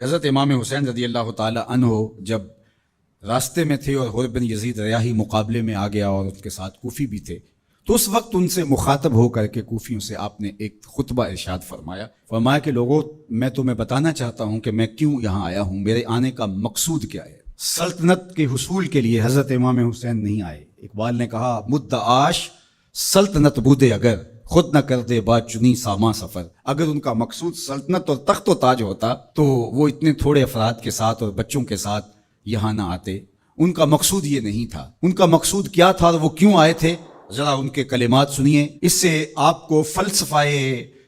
حضرت امام حسین رضی اللہ تعالی عنہ جب راستے میں تھے اور حر بن یزید ریاحی مقابلے میں آ گیا اور ان کے ساتھ کوفی بھی تھے، تو اس وقت ان سے مخاطب ہو کر کے کوفیوں سے آپ نے ایک خطبہ ارشاد فرمایا کہ لوگوں، میں تمہیں بتانا چاہتا ہوں کہ میں کیوں یہاں آیا ہوں، میرے آنے کا مقصود کیا ہے۔ سلطنت کے حصول کے لیے حضرت امام حسین نہیں آئے۔ اقبال نے کہا مدعاش سلطنت بودے اگر، خود نہ کر دے بات چنی ساما سفر۔ اگر ان کا مقصود سلطنت اور تخت و تاج ہوتا تو وہ اتنے تھوڑے افراد کے ساتھ اور بچوں کے ساتھ یہاں نہ آتے۔ ان کا مقصود یہ نہیں تھا۔ ان کا مقصود کیا تھا اور وہ کیوں آئے تھے؟ ذرا ان کے کلمات سنیے، اس سے آپ کو فلسفہ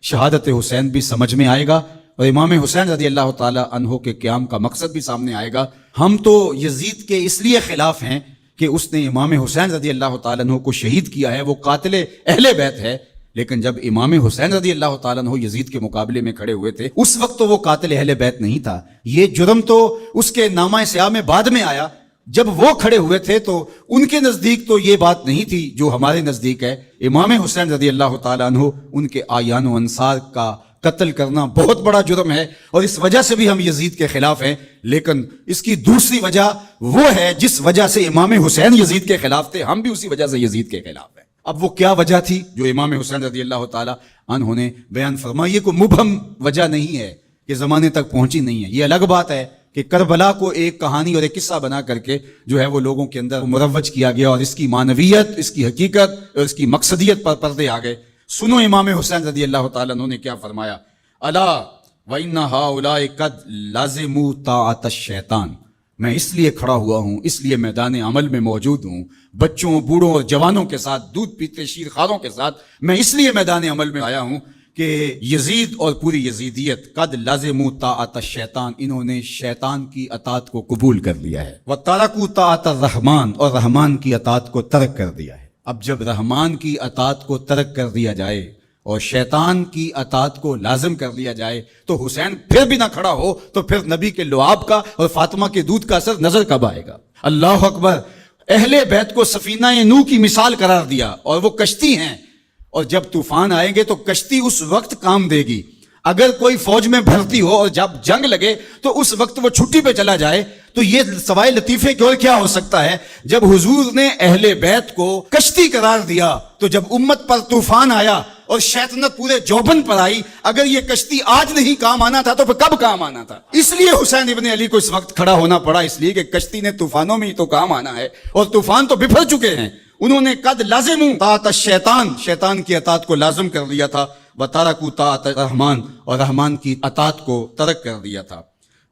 شہادت حسین بھی سمجھ میں آئے گا اور امام حسین رضی اللہ تعالی عنہ کے قیام کا مقصد بھی سامنے آئے گا۔ ہم تو یزید کے اس لیے خلاف ہیں کہ اس نے امام حسین رضی اللہ تعالی عنہ کو شہید کیا ہے، وہ قاتل اہل بیت ہے، لیکن جب امام حسین رضی اللہ تعالیٰ عنہ یزید کے مقابلے میں کھڑے ہوئے تھے اس وقت تو وہ قاتل اہل بیت نہیں تھا۔ یہ جرم تو اس کے نامہ سیاہ میں بعد میں آیا۔ جب وہ کھڑے ہوئے تھے تو ان کے نزدیک تو یہ بات نہیں تھی جو ہمارے نزدیک ہے۔ امام حسین رضی اللہ تعالیٰ عنہ ان کے آیان و انصار کا قتل کرنا بہت بڑا جرم ہے اور اس وجہ سے بھی ہم یزید کے خلاف ہیں، لیکن اس کی دوسری وجہ وہ ہے جس وجہ سے امام حسین یزید کے خلاف تھے، ہم بھی اسی وجہ سے یزید کے خلاف ہیں۔ اب وہ کیا وجہ تھی جو امام حسین رضی اللہ تعالی عنہ نے بیان فرمائی؟ یہ کوئی مبہم وجہ نہیں ہے کہ زمانے تک پہنچی نہیں ہے۔ یہ الگ بات ہے کہ کربلا کو ایک کہانی اور ایک قصہ بنا کر کے جو ہے وہ لوگوں کے اندر مروج کیا گیا اور اس کی معنویت، اس کی حقیقت اور اس کی مقصدیت پر پردے آ گئے۔ سنو امام حسین رضی اللہ تعالی عنہ نے کیا فرمایا، الا وَإِنَّ هَؤُلَاءِ قَدْ لَازِمُوا طَاعَةَ الشَّيْطَانِ، میں اس لیے کھڑا ہوا ہوں، اس لیے میدان عمل میں موجود ہوں، بچوں، بوڑھوں اور جوانوں کے ساتھ، دودھ پیتے شیر خواروں کے ساتھ میں اس لیے میدان عمل میں آیا ہوں کہ یزید اور پوری یزیدیت قد لازموا طاعت الشیطان، انہوں نے شیطان کی اطاعت کو قبول کر لیا ہے، وترکوا طاعت الرحمن، اور رحمان کی اطاعت کو ترک کر دیا ہے۔ اب جب رحمان کی اطاعت کو ترک کر دیا جائے اور شیطان کی اطاعت کو لازم کر لیا جائے تو حسین پھر بھی نہ کھڑا ہو تو پھر نبی کے لعاب کا اور فاطمہ کے دودھ کا اثر نظر کب آئے گا؟ اللہ اکبر۔ اہل بیت کو سفینہ نوح کی مثال قرار دیا اور وہ کشتی ہیں، اور جب طوفان آئیں گے تو کشتی اس وقت کام دے گی۔ اگر کوئی فوج میں بھرتی ہو اور جب جنگ لگے تو اس وقت وہ چھٹی پہ چلا جائے تو یہ سوائے لطیفے کی اور کیا ہو سکتا ہے؟ جب حضور نے اہل بیت کو کشتی قرار دیا تو جب امت پر طوفان آیا اور شیطنت پورے جوبن پر آئی، اگر یہ کشتی آج نہیں کام آنا تھا تو پھر کب کام آنا تھا؟ اس لیے حسین ابن علی کو اس وقت کھڑا ہونا پڑا، اس لیے کہ کشتی نے طوفانوں میں ہی تو کام آنا ہے اور طوفان تو بفر چکے ہیں۔ انہوں نے قد لازموا طاعت الشیطان، شیطان کی اطاعت کو لازم کر لیا تھا، وترکوا طاعت الرحمن، اور رحمان کی اطاعت کو ترک کر دیا تھا،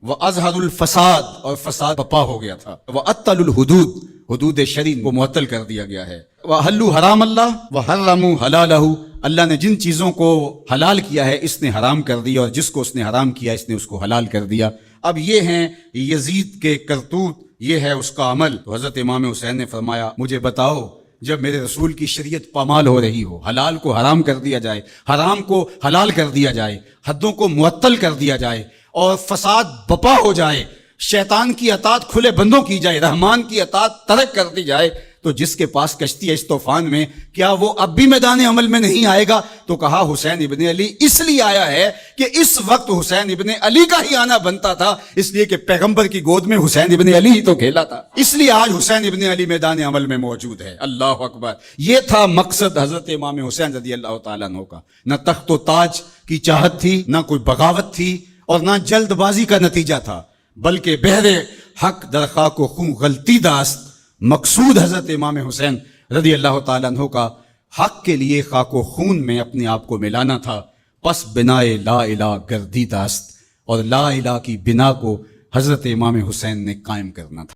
وَأَظْهَرُ الْفَسَادِ، اور فساد بپا ہو گیا تھا، وَأَطَّلُ الْحُدُودِ، حدود شرعی کو معطل کر دیا گیا ہے، وَأَحَلُّوا حرام اللہ وَحَرَّمُوا حَلَالَهُ، اللہ نے جن چیزوں کو حلال کیا ہے اس نے حرام کر دیا اور جس کو اس نے حرام کیا اس نے اس کو حلال کر دیا۔ اب یہ ہیں یزید کے کرتوت، یہ ہے اس کا عمل۔ تو حضرت امام حسین نے فرمایا مجھے بتاؤ، جب میرے رسول کی شریعت پامال ہو رہی ہو، حلال کو حرام کر دیا جائے، حرام کو حلال کر دیا جائے، حدوں کو معطل کر دیا جائے اور فساد بپا ہو جائے، شیطان کی اطاعت کھلے بندوں کی جائے، رحمان کی اطاعت ترک کر دی جائے، تو جس کے پاس کشتی ہے اس طوفان میں، کیا وہ اب بھی میدان عمل میں نہیں آئے گا؟ تو کہا حسین ابن علی اس لیے آیا ہے کہ اس وقت حسین ابن علی کا ہی آنا بنتا تھا، اس لیے کہ پیغمبر کی گود میں حسین ابن علی ہی تو کھیلا تھا، اس لیے آج حسین ابن علی میدان عمل میں موجود ہے۔ اللہ اکبر۔ یہ تھا مقصد حضرت امام حسین رضی اللہ تعالیٰ عنہ کا۔ نہ تخت و تاج کی چاہت تھی، نہ کوئی بغاوت تھی اور نہ جلد بازی کا نتیجہ تھا، بلکہ بہر حق درخواہ کو خون غلطی داست۔ مقصود حضرت امام حسین رضی اللہ تعالیٰ عنہ کا حق کے لیے خاک و خون میں اپنے آپ کو ملانا تھا، پس بنائے لا الہ گردی داست، اور لا الہ کی بنا کو حضرت امام حسین نے قائم کرنا تھا۔